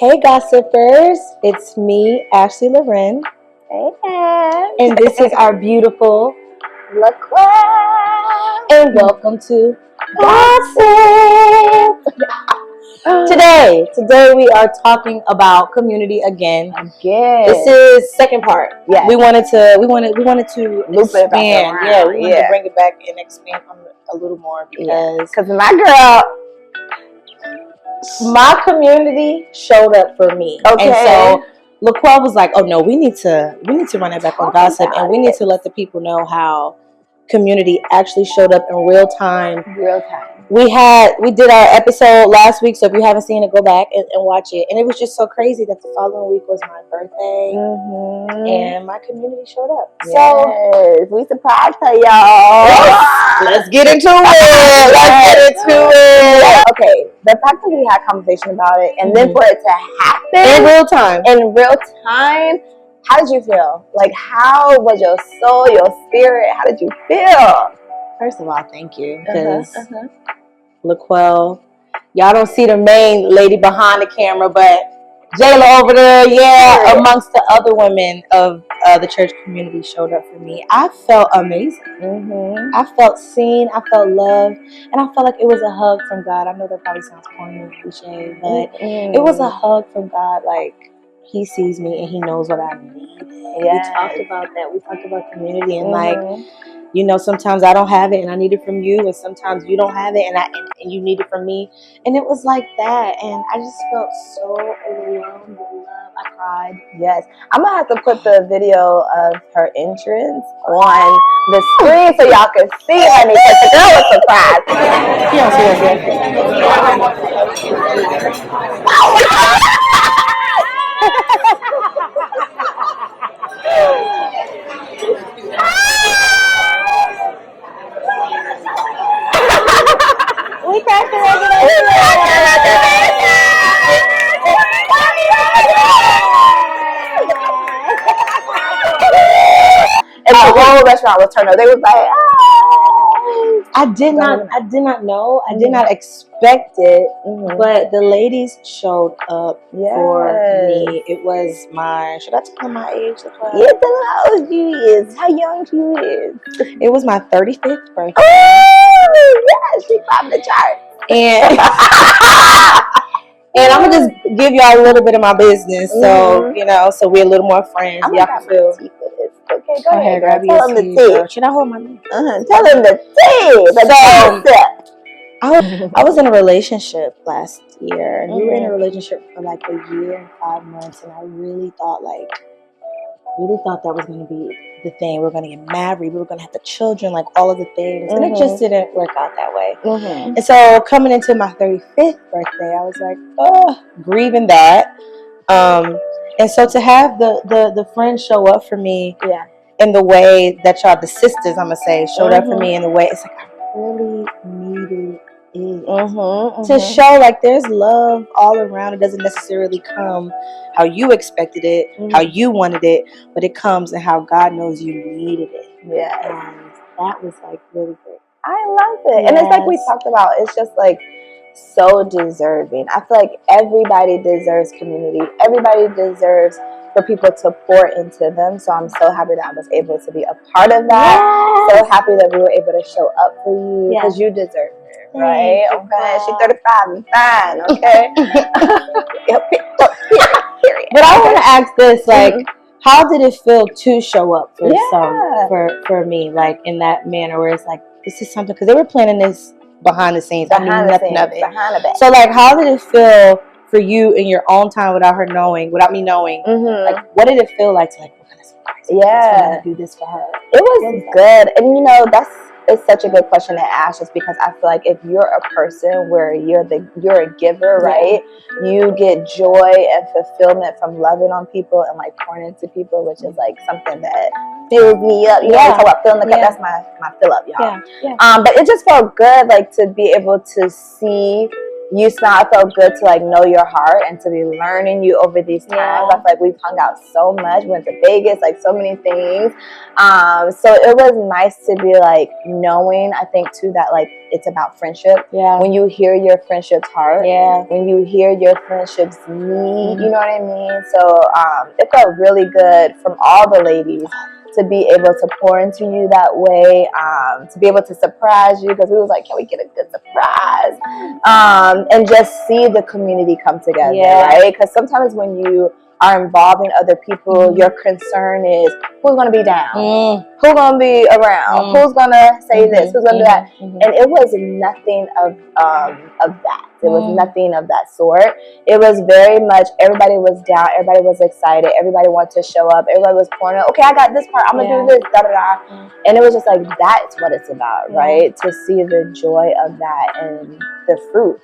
Hey Gossipers, it's me, Ashley Luren, Hey, and this is our beautiful LaQuelle and welcome to Godsip. Today we are talking about community again. This is second part. Yeah, we wanted to loop it back expand. around. Yeah, we wanted to bring it back and expand on it a little more because my girl, my community showed up for me. Okay. And so LaQuelle was like, "Oh no, we need to run it back on Gossip, and we need to let the people know how community actually showed up in real time." We did our episode last week, so if you haven't seen it, go back and watch it. And it was just so crazy that the following week was my birthday, and my community showed up. Yes, so we surprised her, y'all. Let's get into it. Okay, the fact that we had a conversation about it, and then for it to happen in real time, how did you feel? Like, how was your soul, your spirit? How did you feel? First of all, thank you, because LaQuelle, y'all don't see the main lady behind the camera, but Jayla over there, amongst the other women of the church community showed up for me. I felt amazing. I felt seen, I felt loved, and I felt like it was a hug from God. I know that probably sounds corny and cliche, but it was a hug from God. Like, He sees me and He knows what I need. Yes. We talked about that. We talked about community and like, you know, sometimes I don't have it and I need it from you, and sometimes you don't have it and you need it from me. And it was like that, and I just felt so overwhelmed with love. I cried. Yes. I'm going to have to put the video of her entrance on the screen so y'all can see, honey, because the girl was surprised. You don't see us yet. We got the and the whole restaurant was turned up. They was like, I did not know. I did not expect it. But the ladies showed up for me. It was should I tell them my age? Yeah, tell them how old you is. How young you is. It was my 35th birthday. Oh, yeah, she climbed the chart. And and I'm gonna just give y'all a little bit of my business, so you know, so we're a little more friends. Y'all can feel. Okay, go ahead, grab tell them the tea. Should I hold my name? Tell them the tea. I was in a relationship last year, and we were in a relationship for like a year and 5 months, and I really thought that was going to be the thing. We were going to get married, we were going to have the children, like all of the things, and it just didn't work out that way. And so coming into my 35th birthday, I was like, grieving that. And so to have the friends show up for me, in the way that y'all, the sisters, I'm gonna say, showed up for me in the way, it's like I really needed it to show like there's love all around. It doesn't necessarily come how you expected it, how you wanted it, but it comes in how God knows you needed it. And that was like really great. I love it. And it's like we talked about, it's just like so deserving. I feel like everybody deserves community. Everybody deserves for people to pour into them. So I'm so happy that I was able to be a part of that. So happy that we were able to show up for you because you deserve it, right? Okay, she's 35 and fine. Okay. But I want to ask this, like, how did it feel to show up for for me, like in that manner where it's like, this is something, because they were planning this behind the scenes. I knew nothing of it. So like, how did it feel for you in your own time without me knowing? Like, what did it feel like to like, we're gonna surprise her. We're gonna do this for her. It was good, and you know it's such a good question to ask, just because I feel like if you're a person where you're a giver, right? You get joy and fulfillment from loving on people and like pouring into people, which is like something that fills me up. You know, we talk about filling the cup. That's my fill up, y'all. But it just felt good, like, to be able to see you smile. It felt good to like know your heart and to be learning you over these times. I feel like we've hung out so much, went to Vegas, like so many things. So it was nice to be like knowing, I think too, that like it's about friendship. Yeah. When you hear your friendship's heart, Yeah. when you hear your friendship's need, you know what I mean? So it felt really good from all the ladies to be able to pour into you that way, to be able to surprise you, because we was like, can we get a good surprise? And just see the community come together, right? Because sometimes when you are involving other people, your concern is who's going to be down, who's going to be around, who's going to say this, who's going to do that. And it was nothing of that. It was nothing of that sort. It was very much everybody was down, everybody was excited, everybody wanted to show up, everybody was pouring out, okay, I got this part, I'm going to do this, da-da-da. And it was just like, that's what it's about, right? To see the joy of that and the fruit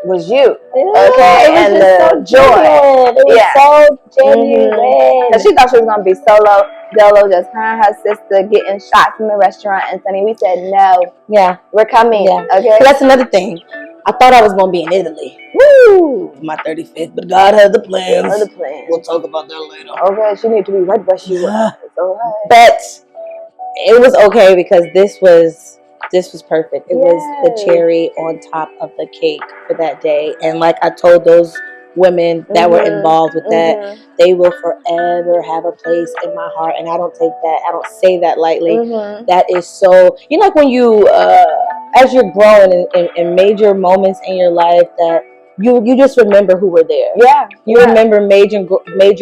was you. Okay, and the joy. It was so genuine. Because she thought she was going to be solo dolo, just her and her sister getting shots from the restaurant. And Sunny, we said, no. Yeah. We're coming. Yeah. Okay. So that's another thing. I thought I was going to be in Italy. Woo! For my 35th, but God had the plans. God had the plans. We'll talk about that later. Okay, she needed to be right where she was. Alright. But it was okay because this was perfect. It was the cherry on top of the cake for that day. And like I told those women that were involved with that, they will forever have a place in my heart. And I don't say that lightly. That is so, you know, like when you as you're growing in major moments in your life, that you just remember who were there. You remember major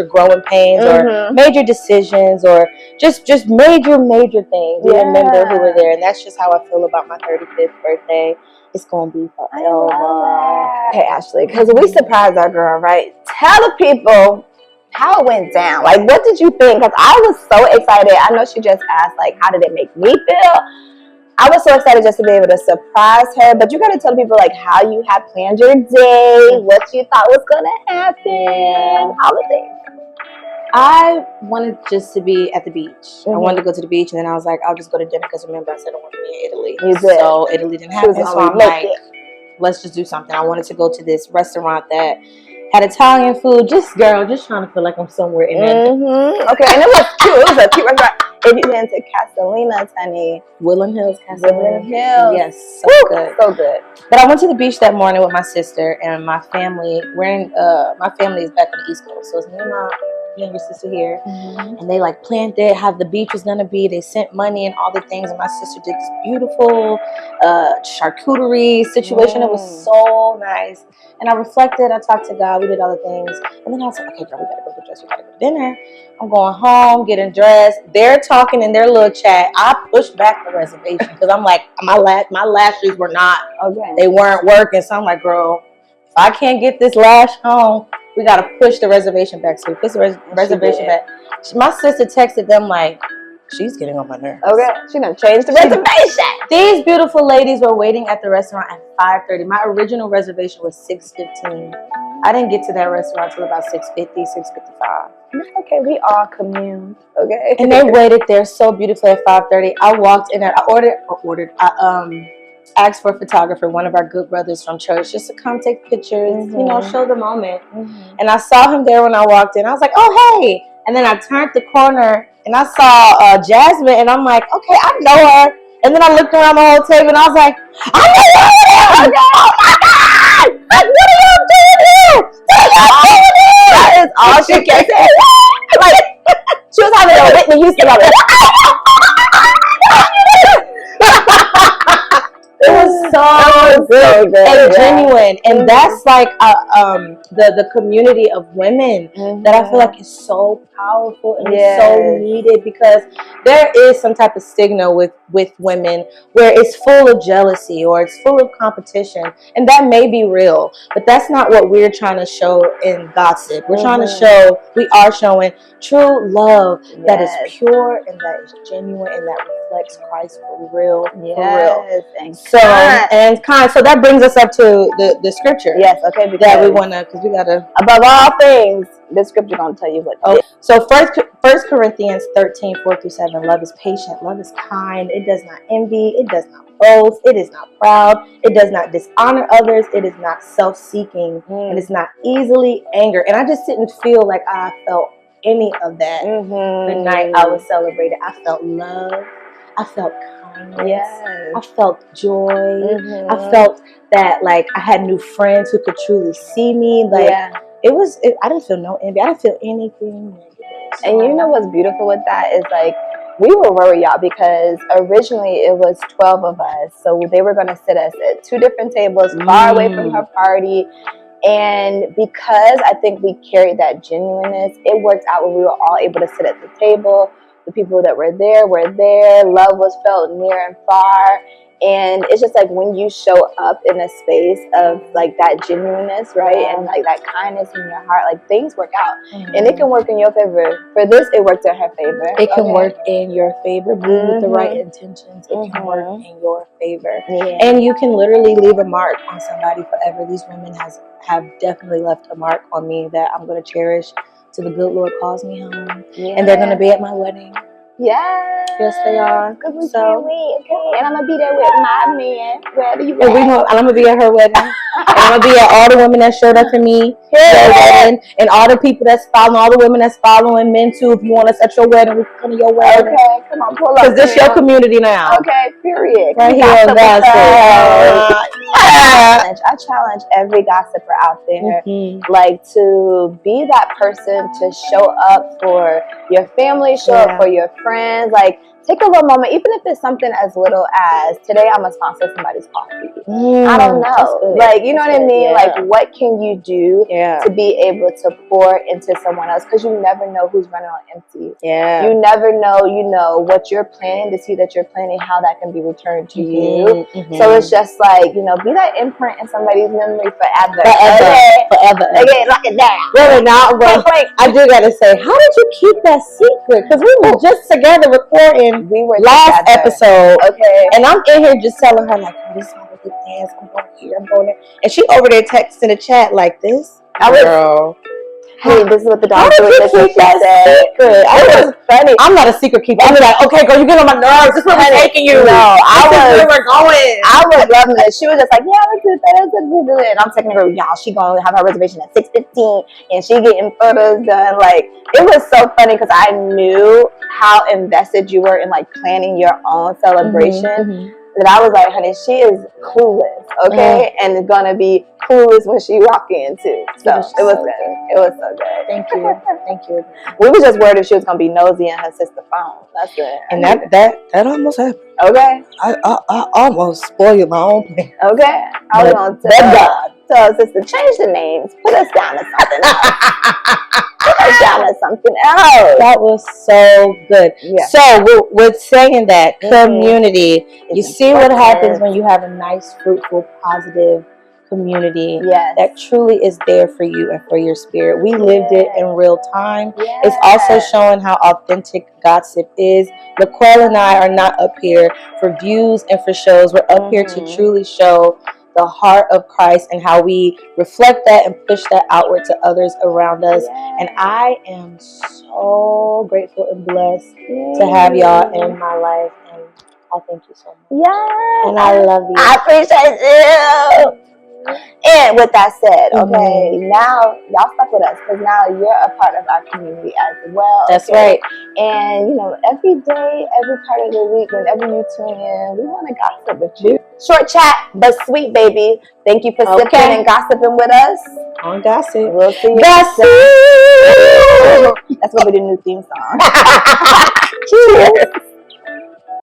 growing pains or major decisions or just major things. You remember who were there, and that's just how I feel about my 35th birthday. It's gonna be forever. Okay, Ashley, because we surprised our girl, right? Tell the people how it went down. Like, what did you think? Because I was so excited. I know she just asked, like, how did it make me feel? I was so excited just to be able to surprise her. But you got to tell people, like, how you had planned your day, what you thought was going to happen, all the things. I wanted just to be at the beach. I wanted to go to the beach, and then I was like, I'll just go to dinner because remember I said I wanted to be in Italy. You did. So Italy didn't happen. So I'm like, let's just do something. I wanted to go to this restaurant that had Italian food. Just trying to feel like I'm somewhere in there. Okay, and it was cute. It was a cute restaurant. If you went to Castellina, honey. Woodland Hills. Yes, good. So good. But I went to the beach that morning with my sister and my family. My family is back on the East Coast, so it's me and my younger sister here, and they like planned it, how the beach was gonna be. They sent money and all the things, and my sister did this beautiful charcuterie situation. It was so nice. And I reflected, I talked to God, we did all the things, and then I was like, okay, girl, we gotta go get dressed, we gotta go to dinner. I'm going home, getting dressed. They're talking in their little chat. I pushed back the reservation because I'm like, my lashes were not, they weren't working. So I'm like, girl, if I can't get this lash home, we got to push the reservation back. So we pushed the reservation back. My sister texted them like, she's getting on my nerves. Okay, she done changed the reservation. These beautiful ladies were waiting at the restaurant at 5:30. My original reservation was 6:15. I didn't get to that restaurant till about 6:50, 6:55. Okay, we all communed. Okay. And they waited there so beautifully at 5:30. I walked in there. I asked for a photographer, one of our good brothers from church, just to come take pictures, you know, show the moment. And I saw him there when I walked in. I was like, oh, hey. And then I turned the corner and I saw Jasmine, and I'm like, okay, I know her. And then I looked around the whole table and I was like, I know you! Oh my God! What are y'all doing here? What are y'all doing here? That is all she can say. Like, she was having a Whitney Houston moment. It was so good and genuine, and that's like the community of women that I feel like is so powerful and so needed, because there is some type of stigma with women where it's full of jealousy or it's full of competition, and that may be real, but that's not what we're trying to show in Godsip. We're trying to we are showing true love that is pure and that is genuine and that reflects Christ for real. So that brings us up to the scripture. Yes, okay. That we want to, because we got to, above all things, the scripture going to tell you what. So First Corinthians 13:4-7. Love is patient. Love is kind. It does not envy. It does not boast. It is not proud. It does not dishonor others. It is not self-seeking. And it's not easily angered. And I just didn't feel like I felt any of that the night I was celebrated. I felt love. I felt kindness. Yes. I felt joy. I felt that like I had new friends who could truly see me. Like I didn't feel no envy. I didn't feel anything negative. So. And you know what's beautiful with that is like we were worried, y'all, because originally it was 12 of us. So they were going to sit us at 2 different tables far away from her party. And because I think we carried that genuineness, it worked out where we were all able to sit at the table. The people that were there were there. Love was felt near and far. And it's just like when you show up in a space of like that genuineness, right? And like that kindness in your heart, like things work out. And it can work in your favor. For this, it worked in her favor. It can work in your favor, with the right intentions. It can work in your favor. And you can literally leave a mark on somebody forever. These women have definitely left a mark on me that I'm going to cherish till the good Lord calls me home. And they're going to be at my wedding. Yes, they are. Because we can't wait, okay? And I'm going to be there with my man, wherever you at. And I'm going to be at her wedding. And I'm going to be at all the women that showed up for me. Their wedding. And all the people that's following, all the women that's following, men too. If you want us at your wedding, we can come to your wedding. Okay, come on, pull up. Because this your community now. Okay, period. Right here on Godsip. I challenge every gossiper out there, like to be that person to show up for your family, show up for your friends, like take a little moment, even if it's something as little as today I'm gonna sponsor somebody's coffee. I don't know, like you know what I mean. Like what can you do to be able to pour into someone else? Because you never know who's running on empty. You never know, you know, what you're planning, the seed that you're planting, how that can be returned to you. So it's just like, you know, be that imprint in somebody's memory forever. Okay, lock it down. Really not. Well, I do gotta say, how did you keep that secret? Because we were just together recording. We were last episode, and I'm in here just telling her like, oh, this is my good dance. I'm going here, I'm going there, and she over there texting the chat like this. Girl, hey, this is what the dog do. This is what she said. It was funny. I'm not a secret keeper. I'm like, okay, girl, you get on my nerves. This is where we're taking you. No, where we're going. I was loving it. She was just like, yeah, let's do that. And I'm taking her, y'all. She gonna have her reservation at 6:15, and she getting photos done. Like it was so funny because I knew how invested you were in like planning your own celebration. That I was like, honey, she is clueless, okay? And gonna be clueless when she walk in too. So it was good. It was so good. Thank you. Thank you. We were just worried if she was gonna be nosy in her sister's phone. That's it. And that almost happened. Okay. I almost spoiled my own plan. Okay. I was gonna tell sister, change the names. Put us down to something else. That was so good. So with saying that, community, you see what happens when you have a nice, fruitful, positive community that truly is there for you and for your spirit. We lived it in real time. It's also showing how authentic Godsip is. LaQuelle and I are not up here for views and for shows. We're up here to truly show the heart of Christ and how we reflect that and push that outward to others around us. And I am so grateful and blessed to have y'all in my life. And I thank you so much. And I love you. I appreciate you. And with that said, okay, now y'all stuck with us because now you're a part of our community as well. That's right. And you know, every day, every part of the week, whenever you tune in, we want to gossip with you. Short chat, but sweet, baby. Thank you for sipping and gossiping with us on Godsip. We'll see you. Gossip. That's gonna be the new theme song. Cheers.